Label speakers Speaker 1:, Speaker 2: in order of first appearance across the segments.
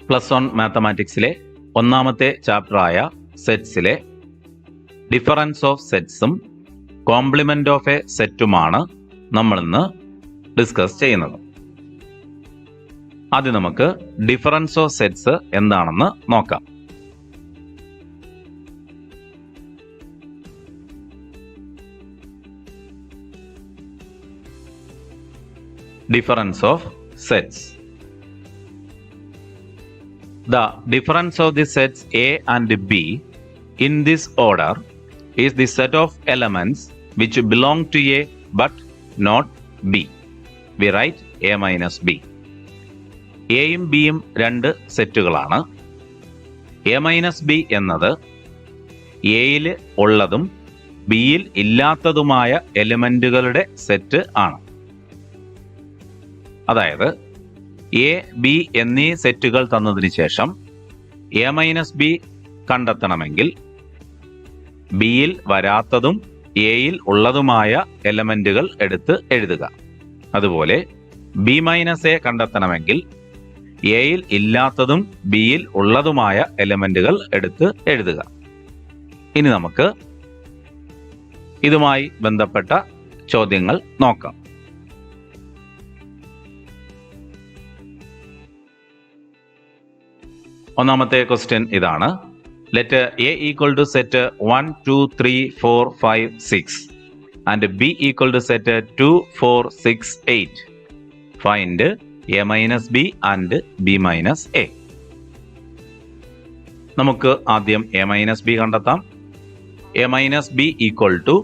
Speaker 1: +1 മാത്തമാറ്റിക്സിലെ ഒന്നാമത്തെ ചാപ്റ്ററായ സെറ്റ്സിലെ ഡിഫറൻസ് ഓഫ് സെറ്റ്സും കോംപ്ലിമെന്റ് ഓഫ് എ സെറ്റുമാണ് നമ്മളിന്ന് ഡിസ്കസ് ചെയ്യുന്നത്. ആദ്യം നമുക്ക് ഡിഫറൻസ് ഓഫ് സെറ്റ്സ് എന്താണെന്ന് നോക്കാം. Difference of sets. The difference of the sets A and B in this order is the set of elements which belong to A but not B. We write A minus B. എയും ബിയും രണ്ട് സെറ്റുകളാണ്. A minus B എന്നത് എയിൽ ഉള്ളതും ബിയിൽ ഇല്ലാത്തതുമായ എലിമെന്റുകളുടെ set ആണ്. അതായത് A B എന്നീ സെറ്റുകൾ തന്നതിന് ശേഷം എ മൈനസ് ബി കണ്ടെത്തണമെങ്കിൽ ബിയിൽ വരാത്തതും എയിൽ ഉള്ളതുമായ എലമെന്റുകൾ എടുത്ത് എഴുതുക. അതുപോലെ ബി മൈനസ് എ കണ്ടെത്തണമെങ്കിൽ എയിൽ ഇല്ലാത്തതും ബിയിൽ ഉള്ളതുമായ എലമെന്റുകൾ എടുത്ത് എഴുതുക. ഇനി നമുക്ക് ഇതുമായി ബന്ധപ്പെട്ട ചോദ്യങ്ങൾ നോക്കാം. ഒന്നാമത്തെ ക്വസ്റ്റ്യൻ ഇതാണ്. Let A equal to set 1 2 3 4 5 6 and B equal to set 2 4 6 8. Find A minus B and B minus A. നമുക്ക് ആദ്യം എ മൈനസ് ബി കണ്ടെത്താം. A minus B equal to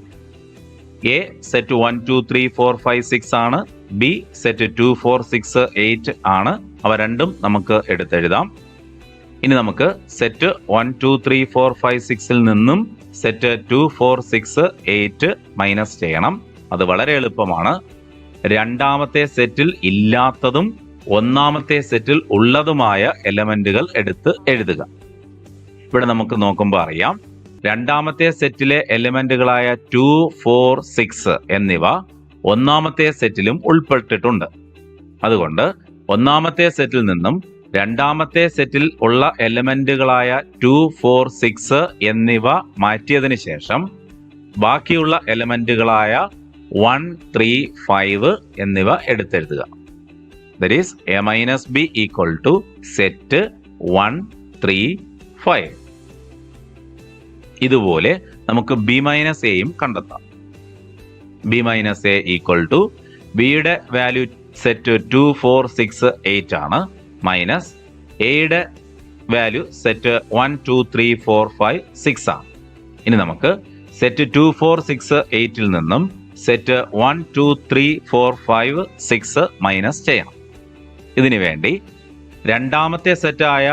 Speaker 1: A set 1 2 3 4 5 6 ആണ്. ബി സെറ്റ് 2 4 6 8 ആണ്. അവ രണ്ടും നമുക്ക് എടുത്തെഴുതാം. ഇനി നമുക്ക് സെറ്റ് 1 2 3 4 5 6ൽ നിന്നും സെറ്റ് 2 4 6 8 മൈനസ് ചെയ്യണം. അത് വളരെ എളുപ്പമാണ്. രണ്ടാമത്തെ സെറ്റിൽ ഇല്ലാത്തതും ഒന്നാമത്തെ സെറ്റിൽ ഉള്ളതുമായ എലമെന്റുകൾ എടുത്ത് എഴുതുക. ഇവിടെ നമുക്ക് നോക്കുമ്പോൾ അറിയാം, രണ്ടാമത്തെ സെറ്റിലെ എലമെന്റുകളായ 2 4 6 എന്നിവ ഒന്നാമത്തെ സെറ്റിലും ഉൾപ്പെട്ടിട്ടുണ്ട്. അതുകൊണ്ട് ഒന്നാമത്തെ സെറ്റിൽ നിന്നും രണ്ടാമത്തെ സെറ്റിൽ ഉള്ള എലമെന്റുകളായ 2 4 6 എന്നിവ മാറ്റിയതിനു ശേഷം ബാക്കിയുള്ള എലമെന്റുകളായ 1 3 5 എന്നിവ എടുത്തെഴുതുക. That is A minus B equal to set 1 3 5. ഇതുപോലെ നമുക്ക് ബി മൈനസ് എയും കണ്ടെത്താം. B minus A equal to ബിയുടെ വാല്യൂ സെറ്റ് 2 4 6 8 ആണ്. മൈനസ് എയുടെ വാല്യൂ സെറ്റ് 1 2 3 4 5 6 ആണ്. ഇനി നമുക്ക് സെറ്റ് 2 4 6 8ൽ നിന്നും സെറ്റ് 1 2 3 4 5 6 മൈനസ് ചെയ്യണം. ഇതിനു വേണ്ടി രണ്ടാമത്തെ സെറ്റായ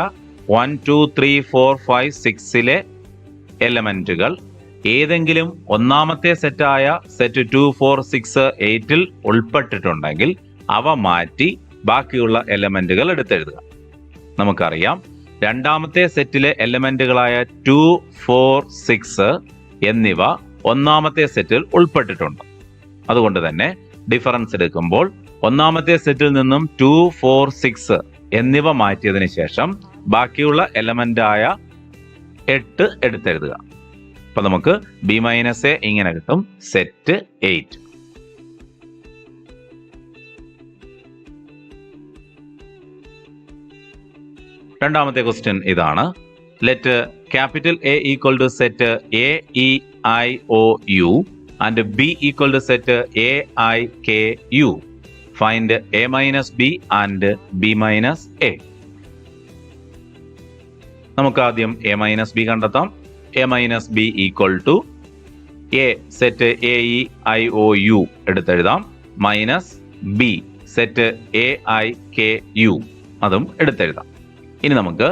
Speaker 1: 1 2 3 4 5 6ലെ എലമെന്റുകൾ ഏതെങ്കിലും ഒന്നാമത്തെ സെറ്റായ സെറ്റ് 2 4 6 8ൽ ഉൾപ്പെട്ടിട്ടുണ്ടെങ്കിൽ അവ മാറ്റി ബാക്കിയുള്ള എലമെന്റുകൾ എടുത്തെഴുതുക. നമുക്കറിയാം, രണ്ടാമത്തെ സെറ്റിലെ എലമെന്റുകളായ 2 4 6 എന്നിവ ഒന്നാമത്തെ സെറ്റിൽ ഉൾപ്പെട്ടിട്ടുണ്ട്. അതുകൊണ്ട് തന്നെ ഡിഫറൻസ് എടുക്കുമ്പോൾ ഒന്നാമത്തെ സെറ്റിൽ നിന്നും 2 4 6 എന്നിവ മാറ്റിയതിനു ശേഷം ബാക്കിയുള്ള എലമെന്റായ 8 എടുത്തെഴുതുക. അപ്പൊ നമുക്ക് ബി മൈനസ് എ ഇങ്ങനെ കിട്ടും, സെറ്റ് 8. രണ്ടാമത്തെ ക്വസ്റ്റ്യൻ ഇതാണ്. Let capital A equal to set a e i o u and B equal to set a i k u. Find A minus B and B minus A. നമുക്ക് ആദ്യം A minus B കണ്ടെത്താം. A minus B equal to A set a e i o u എടുത്തെഴുതാം. Minus B set a i k u അതും എടുത്തെഴുതാം. ഇനി നമുക്ക്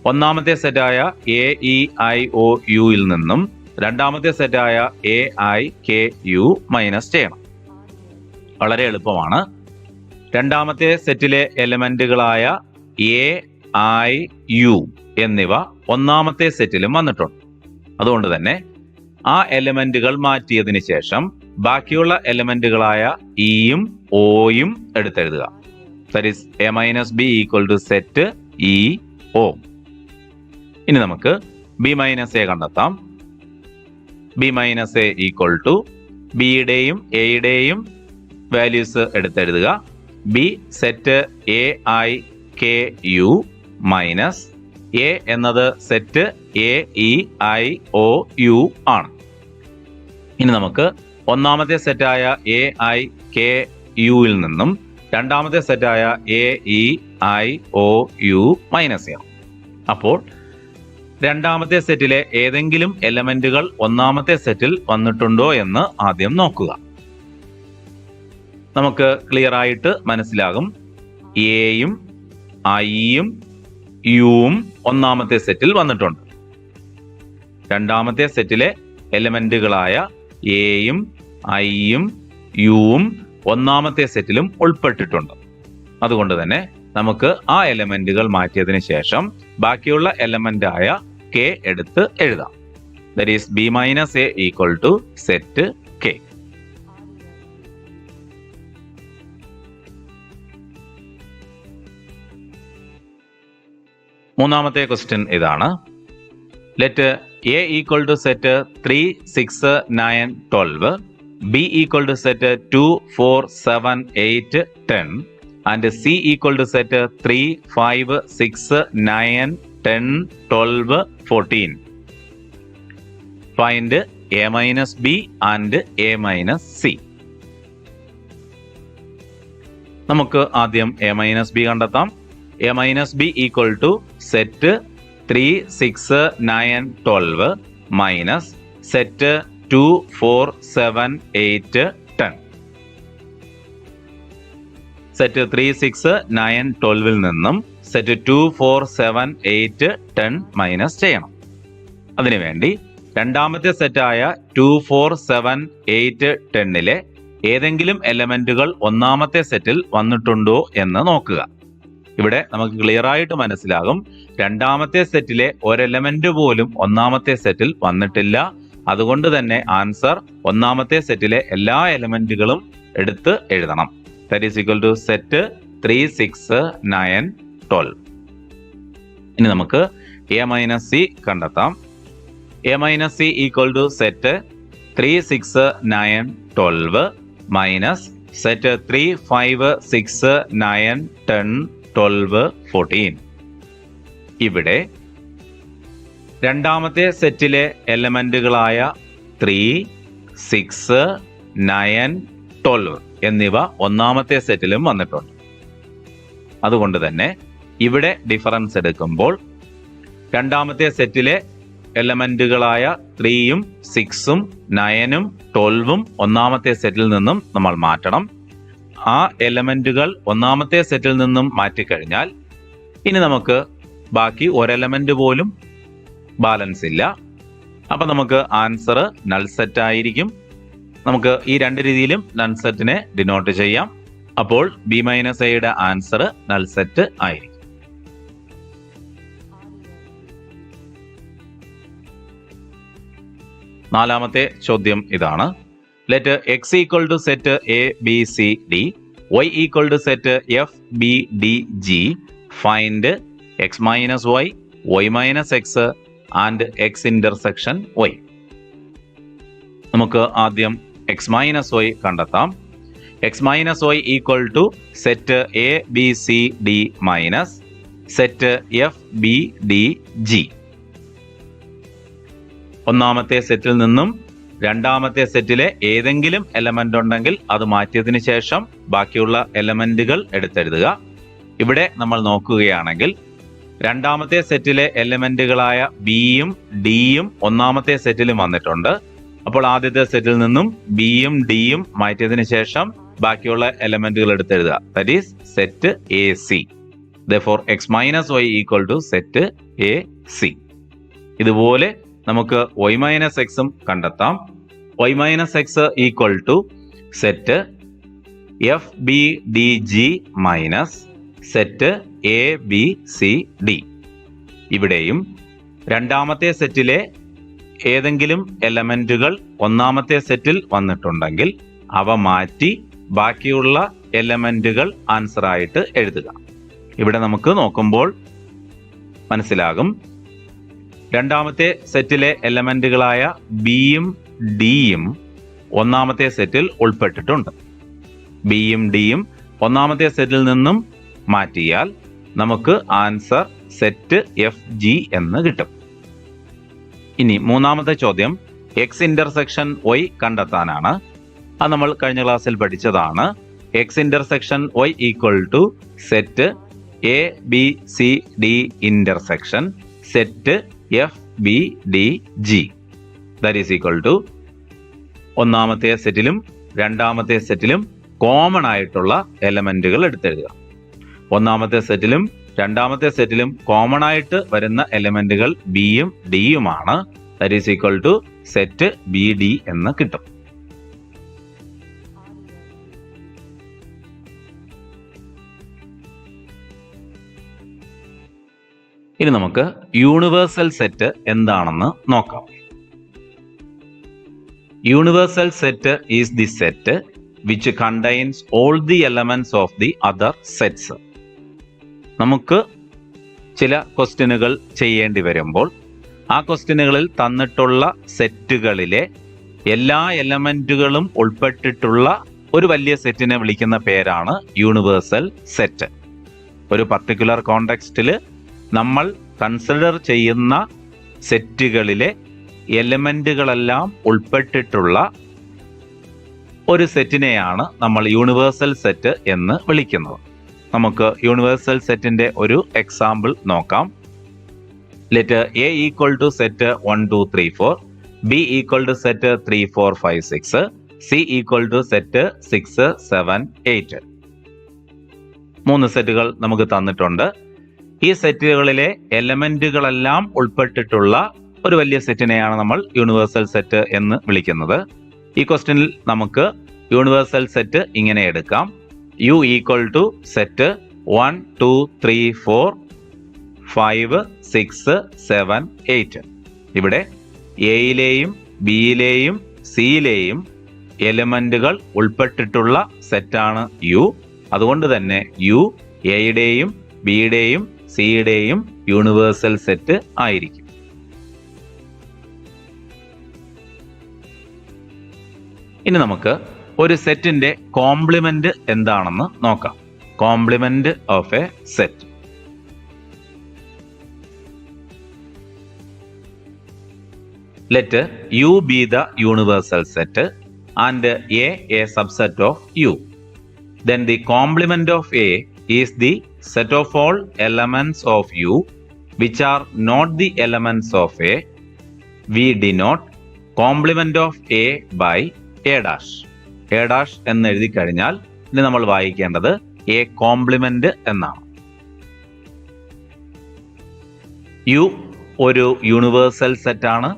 Speaker 1: ഒന്നാമത്തെ സെറ്റായ എ ഇ ഐ ഒ യുയിൽ നിന്നും രണ്ടാമത്തെ സെറ്റായ a i k u minus ചെയ്യണം. വളരെ എളുപ്പമാണ്. രണ്ടാമത്തെ സെറ്റിലെ എലമെന്റുകളായ എ ഐ യു എന്നിവ ഒന്നാമത്തെ സെറ്റിലും വന്നിട്ടുണ്ട്. അതുകൊണ്ട് തന്നെ ആ എലമെന്റുകൾ മാറ്റിയതിനു ശേഷം ബാക്കിയുള്ള എലമെന്റുകളായ ഇയും ഒയും എടുത്തെഴുതുക. That is A minus B equal to set e ഓം. ഇനി നമുക്ക് ബി മൈനസ് എ കണ്ടെത്താം. B minus A equal to ബിയുടെയും എയുടെയും വാല്യൂസ് എടുത്തെഴുതുക. B set a i k u minus A എന്നത് set a e i o u ആണ്. ഇനി നമുക്ക് ഒന്നാമത്തെ സെറ്റായ എ ഐ കെ യുവിൽ നിന്നും രണ്ടാമത്തെ സെറ്റായ a e i o u minus ചെയ്യാം. അപ്പോൾ രണ്ടാമത്തെ സെറ്റിലെ ഏതെങ്കിലും എലമെന്റുകൾ ഒന്നാമത്തെ സെറ്റിൽ വന്നിട്ടുണ്ടോ എന്ന് ആദ്യം നോക്കുക. നമുക്ക് ക്ലിയർ ആയിട്ട് മനസ്സിലാകും. എയും ഐയും യുവും ഒന്നാമത്തെ സെറ്റിൽ വന്നിട്ടുണ്ട്. രണ്ടാമത്തെ സെറ്റിലെ എലമെന്റുകളായ എയും ഐയും യുവും ഒന്നാമത്തെ സെറ്റിലും ഉൾപ്പെട്ടിട്ടുണ്ട്. അതുകൊണ്ട് തന്നെ നമുക്ക് ആ എലമെന്റുകൾ മാറ്റിയതിനു ശേഷം ബാക്കിയുള്ള എലമെന്റ് ആയ കെ എടുത്ത് എഴുതാം. That is B minus A equal to set K. മൂന്നാമത്തെ ക്വസ്റ്റ്യൻ ഇതാണ്. Let A equal to set 3, 6, 9, 12, B equal to set 2, 4, 7, 8, 10 and C equal to set 3, 5, 6, 9, 10, 12, 14. Find A minus B and A minus C. നമുക്ക് ആദ്യം A minus B കണ്ടെത്താം. A minus B equal to set 3, 6, 9, 12 minus set 2, 4, 7, 8, 10. Set 3, 6, 9, 12 നിന്നും set 2, 4, 7, 8, 10 minus ചെയ്യണം. അതിനുവേണ്ടി രണ്ടാമത്തെ സെറ്റായ 2, 4, 7, 8, 10ലെ ഏതെങ്കിലും എലമെന്റുകൾ ഒന്നാമത്തെ സെറ്റിൽ വന്നിട്ടുണ്ടോ എന്ന് നോക്കുക. ഇവിടെ നമുക്ക് ക്ലിയർ ആയിട്ട് മനസ്സിലാകും, രണ്ടാമത്തെ സെറ്റിലെ ഒരെലമെന്റ് പോലും ഒന്നാമത്തെ സെറ്റിൽ വന്നിട്ടില്ല. അതുകൊണ്ട് തന്നെ ആൻസർ ഒന്നാമത്തെ സെറ്റിലെ എല്ലാ എലമെന്റുകളും എടുത്ത് എഴുതണം. That is equal to set 3, 6, 9, 12. ഇനി നമുക്ക് എ മൈനസ് സി കണ്ടെത്താം. A minus C equal to set 3, 6, 9, 12 minus set 3, 5, 6, 9, 10, 12, 14. ഇവിടെ രണ്ടാമത്തെ സെറ്റിലെ എലമെന്റുകളായ 3, 6, 9, 12 എന്നിവ ഒന്നാമത്തെ സെറ്റിലും വന്നിട്ടുണ്ട്. അതുകൊണ്ട് തന്നെ ഇവിടെ ഡിഫറൻസ് എടുക്കുമ്പോൾ രണ്ടാമത്തെ സെറ്റിലെ എലമെന്റുകളായ 3ഉം 6ഉം 9ഉം 12ഉം ഒന്നാമത്തെ സെറ്റിൽ നിന്നും നമ്മൾ മാറ്റണം. ആ എലമെന്റുകൾ ഒന്നാമത്തെ സെറ്റിൽ നിന്നും മാറ്റിക്കഴിഞ്ഞാൽ ഇനി നമുക്ക് ബാക്കി ഒരെലമെന്റ് പോലും ബാലൻസ് ഇല്ല. അപ്പൊ നമുക്ക് ആൻസർ നൾ സെറ്റ് ആയിരിക്കും. നമുക്ക് ഈ രണ്ട് രീതിയിലും നൾ സെറ്റിനെ ഡിനോട്ട് ചെയ്യാം. അപ്പോൾ ബി മൈനസ് എയുടെ ആൻസർ നൾ സെറ്റ് ആയിരിക്കും. നാലാമത്തെ ചോദ്യം ഇതാണ്. Let X equal to set A B C D, Y equal to set F B D G, find X minus Y, Y minus X and X intersection Y. നമുക്ക് ആദ്യം X minus Y കണ്ടെത്താം. X minus Y equal to set A B C D minus set F B D G. ഒന്നാമത്തെ സെറ്റിൽ നിന്നും രണ്ടാമത്തെ സെറ്റിലെ ഏതെങ്കിലും element ഉണ്ടെങ്കിൽ അത് മാറ്റിയതിനു ശേഷം ബാക്കിയുള്ള എലമെന്റുകൾ എടുത്തെഴുതുക. ഇവിടെ നമ്മൾ നോക്കുകയാണെങ്കിൽ രണ്ടാമത്തെ സെറ്റിലെ എലമെന്റുകളായ ബിയും ഡിയും ഒന്നാമത്തെ സെറ്റിലും വന്നിട്ടുണ്ട്. അപ്പോൾ ആദ്യത്തെ സെറ്റിൽ നിന്നും ബിയും ഡിയും മാറ്റിയതിനു ശേഷം ബാക്കിയുള്ള എലമെന്റുകൾ എടുത്തെഴുതുക. That is set a c. Therefore x minus Y equal to set a c. ഇതുപോലെ നമുക്ക് y മൈനസ് എക്സും കണ്ടെത്താം. y minus x equal to set F B D g minus set A B C d. ഇവിടെയും രണ്ടാമത്തെ സെറ്റിലെ ഏതെങ്കിലും എലമെന്റുകൾ ഒന്നാമത്തെ സെറ്റിൽ വന്നിട്ടുണ്ടെങ്കിൽ അവ മാറ്റി ബാക്കിയുള്ള എലമെന്റുകൾ ആൻസർ ആയിട്ട് എഴുതുക. ഇവിടെ നമുക്ക് നോക്കുമ്പോൾ മനസ്സിലാകും. രണ്ടാമത്തെ സെറ്റിലെ എലമെന്റുകളായ ബിയും ഡിയും ഒന്നാമത്തെ സെറ്റിൽ ഉൾപ്പെട്ടിട്ടുണ്ട്. ബിയും ഡിയും ഒന്നാമത്തെ സെറ്റിൽ നിന്നും മാറ്റിയാൽ നമുക്ക് ആൻസർ സെറ്റ് എഫ് ജി എന്ന് കിട്ടും. ഇനി മൂന്നാമത്തെ ചോദ്യം എക്സ് ഇന്റർസെക്ഷൻ വൈ കണ്ടെത്താനാണ്. അത് നമ്മൾ കഴിഞ്ഞ ക്ലാസ്സിൽ പഠിച്ചതാണ്. X intersection Y equal to set A B C D intersection set F B D G. That is equal to ഒന്നാമത്തെ സെറ്റിലും രണ്ടാമത്തെ സെറ്റിലും കോമൺ ആയിട്ടുള്ള എലമെന്റുകൾ എടുത്തെഴുതുക. ഒന്നാമത്തെ സെറ്റിലും രണ്ടാമത്തെ സെറ്റിലും കോമൺ ആയിട്ട് വരുന്ന എലമെന്റുകൾ ബിയും ഡിയുമാണ്. That is equal to set b d എന്ന് കിട്ടും. ഇനി നമുക്ക് യൂണിവേഴ്സൽ സെറ്റ് എന്താണെന്ന് നോക്കാം. Universal set is the set which contains all the elements of the other sets. നമുക്ക് ചില ക്വസ്റ്റ്യനുകൾ ചെയ്യേണ്ടി വരുമ്പോൾ ആ ക്വസ്റ്റ്യനുകളിൽ തന്നിട്ടുള്ള സെറ്റുകളിലെ എല്ലാ എലമെന്റുകളും ഉൾപ്പെട്ടിട്ടുള്ള ഒരു വലിയ സെറ്റിനെ വിളിക്കുന്ന പേരാണ് യൂണിവേഴ്സൽ സെറ്റ്. ഒരു പർട്ടിക്കുലർ കോണ്ടെക്സ്റ്റിൽ നമ്മൾ കൺസിഡർ ചെയ്യുന്ന സെറ്റുകളിലെ എലമെന്റുകളെല്ലാം ഉൾപ്പെട്ടിട്ടുള്ള ഒരു സെറ്റിനെയാണ് നമ്മൾ യൂണിവേഴ്സൽ സെറ്റ് എന്ന് വിളിക്കുന്നത്. നമുക്ക് യൂണിവേഴ്സൽ സെറ്റിന്റെ ഒരു എക്സാമ്പിൾ നോക്കാം. Let A equal to set 1 2 3 4, B equal to set 3 4 5 6, C equal to set 6 7 8. 3 സെറ്റുകൾ നമുക്ക് തന്നിട്ടുണ്ട്. ഈ സെറ്റുകളിലെ എലമെന്റുകളെല്ലാം ഉൾപ്പെട്ടിട്ടുള്ള ഒരു വലിയ സെറ്റിനെയാണ് നമ്മൾ യൂണിവേഴ്സൽ സെറ്റ് എന്ന് വിളിക്കുന്നത്. ഈ ക്വസ്റ്റ്യനിൽ നമുക്ക് യൂണിവേഴ്സൽ സെറ്റ് ഇങ്ങനെ എടുക്കാം. U equal to set 1 2 3 4 5 6 7 8. ഇവിടെ എയിലെയും ബിയിലെയും സിയിലെയും എലമെന്റുകൾ ഉൾപ്പെട്ടിട്ടുള്ള സെറ്റാണ് യു. അതുകൊണ്ട് തന്നെ യു എയുടെയും ബിയുടെയും സിയുടെയും യൂണിവേഴ്സൽ സെറ്റ് ആയിരിക്കും. ഇനി നമുക്ക് ഒരു സെറ്റിന്റെ കോംപ്ലിമെന്റ് എന്താണെന്ന് നോക്കാം. Complement of a set. Let U be the universal set and A subset of U. Then the complement of A is the set of all elements of U which are not the elements of A. We denote complement of A by A dash. A dash എന്ന് എഴുതി കഴിഞ്ഞാൽ ഇനി നമ്മൾ വായിക്കേണ്ടത് A complement എന്നാണ്. U ഒരു universal സെറ്റാണ്.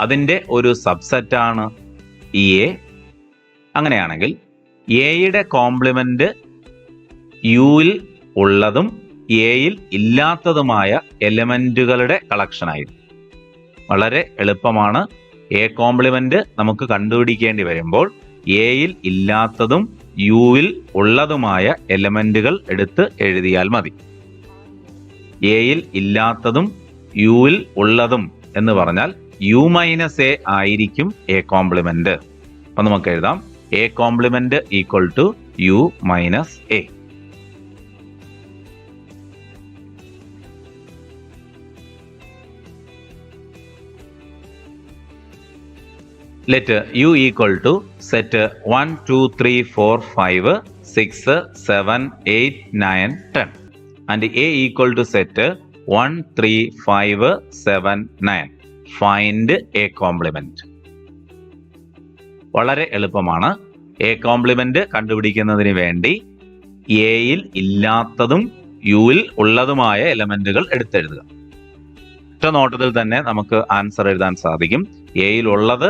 Speaker 1: അതിൻ്റെ ഒരു സബ്സെറ്റാണ് A. അങ്ങനെയാണെങ്കിൽ എയുടെ കോംപ്ലിമെന്റ് യുയിൽ ഉള്ളതും എയിൽ ഇല്ലാത്തതുമായ എലമെന്റുകളുടെ കളക്ഷൻ ആയിരിക്കും. വളരെ എളുപ്പമാണ്. എ കോംപ്ലിമെന്റ് നമുക്ക് കണ്ടുപിടിക്കേണ്ടി വരുമ്പോൾ എയിൽ ഇല്ലാത്തതും യുയിൽ ഉള്ളതുമായ എലമെന്റുകൾ എടുത്ത് എഴുതിയാൽ മതി. എയിൽ ഇല്ലാത്തതും യുയിൽ ഉള്ളതും എന്ന് പറഞ്ഞാൽ യു മൈനസ് എ ആയിരിക്കും എ കോംപ്ലിമെന്റ്. അപ്പൊ നമുക്ക് എഴുതാം A complement equal to U minus A. Let U equal to set 1 2 3 4 5 6 7 8 9 10 and A equal to set 1 3 5 7 9. Find A complement. വളരെ എളുപ്പമാണ്. എ കോംപ്ലിമെന്റ് കണ്ടുപിടിക്കുന്നതിന് വേണ്ടി എയിൽ ഇല്ലാത്തതും യുയിൽ ഉള്ളതുമായ എലമെന്റുകൾ എടുത്തെഴുതുക. ഒറ്റ നോട്ടത്തിൽ തന്നെ നമുക്ക് ആൻസർ എഴുതാൻ സാധിക്കും. എയിൽ ഉള്ളത്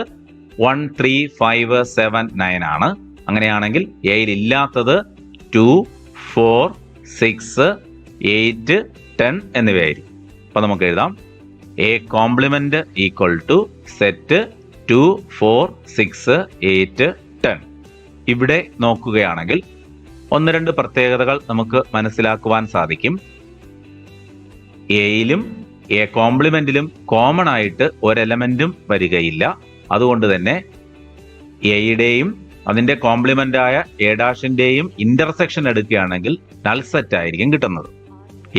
Speaker 1: 1 3 5 7 9 ആണ്. അങ്ങനെയാണെങ്കിൽ എയിൽ ഇല്ലാത്തത് 2 4 6 8 10 എന്നിവയായിരിക്കും. അപ്പൊ നമുക്ക് എഴുതാം A complement equal to set 2 4 6 8 10. ഇവിടെ നോക്കുകയാണെങ്കിൽ 1-2 പ്രത്യേകതകൾ നമുക്ക് മനസ്സിലാക്കുവാൻ സാധിക്കും. എയിലും എ കോംപ്ലിമെന്റിലും കോമൺ ആയിട്ട് ഒരെലമെന്റും വരികയില്ല. അതുകൊണ്ട് തന്നെ എയുടെയും അതിന്റെ കോംപ്ലിമെന്റ് ആയ എ ഡാഷിന്റെയും ഇന്റർസെക്ഷൻ എടുക്കുകയാണെങ്കിൽ നൾ സെറ്റ് ആയിരിക്കും കിട്ടുന്നത്.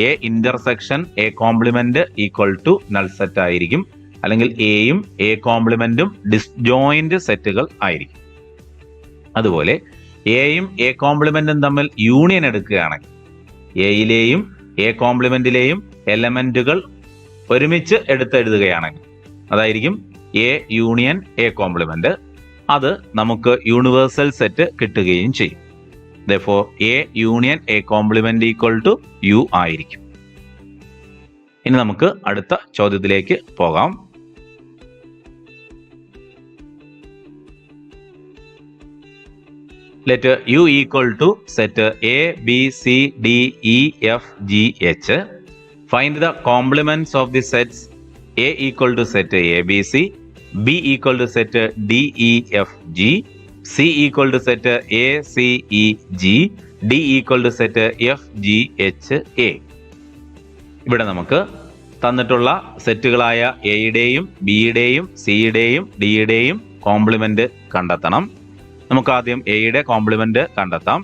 Speaker 1: A intersection A complement equal to null set ആയിരിക്കും. അല്ലെങ്കിൽ എയും എ കോംപ്ലിമെന്റും ഡിസ്ജോയിന്റ് സെറ്റുകൾ ആയിരിക്കും. അതുപോലെ എയും എ കോംപ്ലിമെന്റും തമ്മിൽ യൂണിയൻ എടുക്കുകയാണെങ്കിൽ എയിലെയും എ കോംപ്ലിമെന്റിലെയും എലമെന്റുകൾ ഒരുമിച്ച് എടുത്തെഴുതുകയാണെങ്കിൽ അതായിരിക്കും എ യൂണിയൻ എ കോംപ്ലിമെന്റ്. അത് നമുക്ക് യൂണിവേഴ്സൽ സെറ്റ് കിട്ടുകയും ചെയ്യും. Therefore, A union A complement equal to U ആയിരിക്കും. ഇനി നമുക്ക് അടുത്ത ചോദ്യത്തിലേക്ക് പോകാം. Let U equal to set A, B, C, D, E, F, G, H. Find the complements of the sets A equal to set A, B, C, B equal to set D, E, F, G, C equal to set A, C, E, G, D equal to set F, G, H, A. ഇവിടെ നമുക്ക് തന്നിട്ടുള്ള സെറ്റുകളായ എയുടെയും ബിയുടെയും സിയുടെയും ഡിയുടെയും complement കണ്ടെത്തണം. നമുക്ക് ആദ്യം എയുടെ complement കണ്ടെത്താം.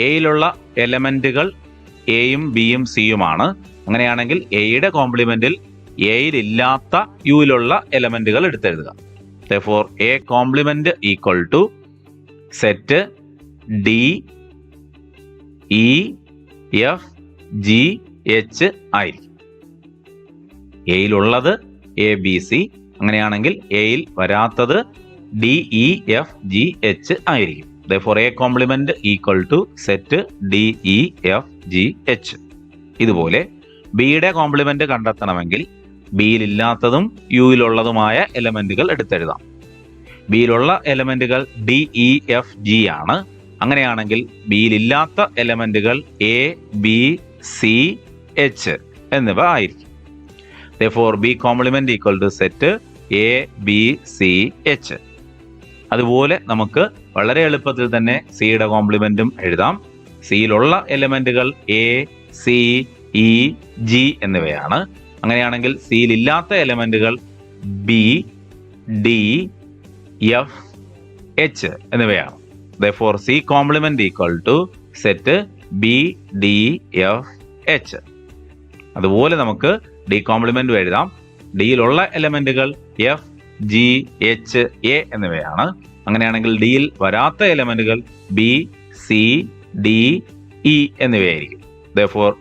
Speaker 1: എയിലുള്ള എലമെന്റുകൾ എയും ബിയും സിയുമാണ്. അങ്ങനെയാണെങ്കിൽ എയുടെ കോംപ്ലിമെന്റിൽ എയിലില്ലാത്ത യുയിലുള്ള എലമെന്റുകൾ എടുത്തെഴുതുക. Therefore, A complement equal to set D E F G H ആയിരിക്കും. എയിലുള്ളത് എ ബി സി, അങ്ങനെയാണെങ്കിൽ എയിൽ വരാത്തത് D E F G H ആയിരിക്കും. Therefore, A complement equal to set D E F G H. ഇതുപോലെ ബിയുടെ കോംപ്ലിമെന്റ് കണ്ടെത്തണമെങ്കിൽ ബിയിലില്ലാത്തതും യുയിലുള്ളതുമായ എലമെന്റുകൾ എടുത്തെഴുതാം. ബിയിലുള്ള എലമെന്റുകൾ ഡി ഇ എഫ് ജി ആണ്. അങ്ങനെയാണെങ്കിൽ ബിയിലില്ലാത്ത എലമെന്റുകൾ എ ബി സി എച്ച് എന്നിവ ആയിരിക്കും. Therefore, B complement equal to set A B C h. അതുപോലെ നമുക്ക് വളരെ എളുപ്പത്തിൽ തന്നെ സിയുടെ കോംപ്ലിമെന്റും എഴുതാം. സിയിലുള്ള എലമെന്റുകൾ എ സി ഇ ജി എന്നിവയാണ്. അങ്ങനെയാണെങ്കിൽ സിയിലില്ലാത്ത എലമെന്റുകൾ ബി ഡി എഫ് എച്ച് എന്നിവയാണ്. Therefore, C complement equal to set b d f h. അതുപോലെ നമുക്ക് ഡി കോംപ്ലിമെന്റ് എഴുതാം. ഡിയിലുള്ള എലമെന്റുകൾ എഫ് ജി എച്ച് എ എന്നിവയാണ്. അങ്ങനെയാണെങ്കിൽ ഡിയിൽ വരാത്ത എലമെന്റുകൾ ബി സി ഡി ഇ എന്നിവയായിരിക്കും. Therefore,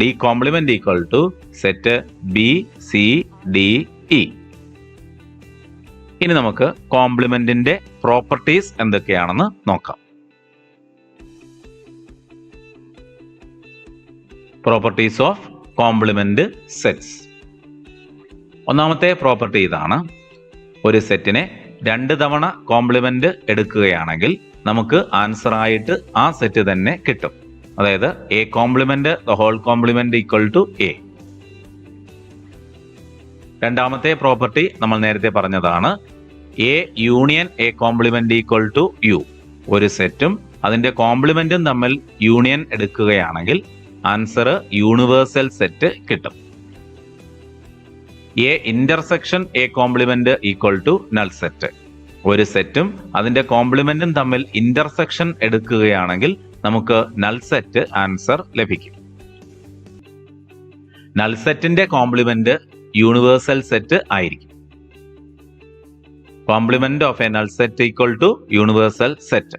Speaker 1: D complement equal to set B C D E. ഇനി നമുക്ക് കോംപ്ലിമെന്റിന്റെ പ്രോപ്പർട്ടീസ് എന്തൊക്കെയാണെന്ന് നോക്കാം. Properties of complement sets. ഒന്നാമത്തെ പ്രോപ്പർട്ടി ഇതാണ്. ഒരു സെറ്റിനെ 2 തവണ കോംപ്ലിമെന്റ് എടുക്കുകയാണെങ്കിൽ നമുക്ക് ആൻസർ ആയിട്ട് ആ സെറ്റ് തന്നെ കിട്ടും. അതായത് A complement the whole complement equal to A. രണ്ടാമത്തെ പ്രോപ്പർട്ടി നമ്മൾ നേരത്തെ പറഞ്ഞതാണ്. A union A complement equal to U. ഒരു സെറ്റും അതിന്റെ കോംപ്ലിമെന്റും തമ്മിൽ യൂണിയൻ എടുക്കുകയാണെങ്കിൽ ആൻസർ യൂണിവേഴ്സൽ സെറ്റ് കിട്ടും. A intersection A complement equal to null set. ഒരു സെറ്റും അതിന്റെ കോംപ്ലിമെന്റും തമ്മിൽ ഇന്റർസെക്ഷൻ എടുക്കുകയാണെങ്കിൽ നമുക്ക് നൾ സെറ്റ് ആൻസർ ലഭിക്കും. നൾ സെറ്റിന്റെ കോംപ്ലിമെന്റ് യൂണിവേഴ്സൽ സെറ്റ് ആയിരിക്കും. Complement of A null set equal to universal set.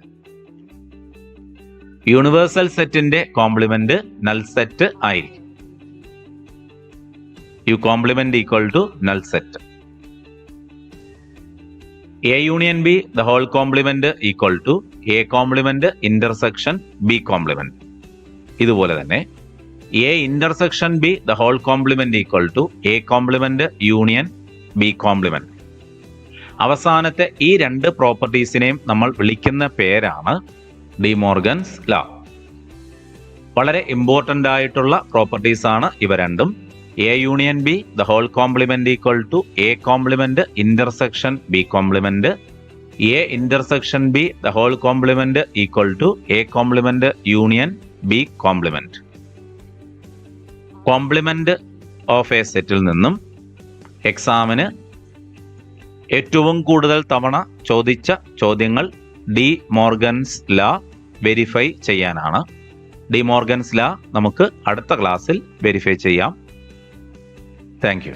Speaker 1: Universal സെറ്റിന്റെ കോംപ്ലിമെന്റ് നൾ സെറ്റ് ആയിരിക്കും. U complement equal to null set. A union B the whole complement equal to A complement intersection B complement. ഇതുപോലെ തന്നെ A intersection B the whole complement equal to A complement union B complement. അവസാനത്തെ ഈ 2 പ്രോപ്പർട്ടീസിനെയും നമ്മൾ വിളിക്കുന്ന പേരാണ് De Morgan's law. വളരെ important ആയിട്ടുള്ള പ്രോപ്പർട്ടീസ് ആണ് ഇവ രണ്ടും. A union B the whole complement equal to A complement intersection B complement. A intersection B the whole complement equal to A complement union B complement. Complement of a സെറ്റിൽ നിന്നും എക്സാമിന് ഏറ്റവും കൂടുതൽ തവണ ചോദിച്ച ചോദ്യങ്ങൾ ഡി മോർഗൻസ് ലാ വെരിഫൈ ചെയ്യാനാണ്. De Morgan's law നമുക്ക് അടുത്ത ക്ലാസ്സിൽ വെരിഫൈ ചെയ്യാം. Thank U.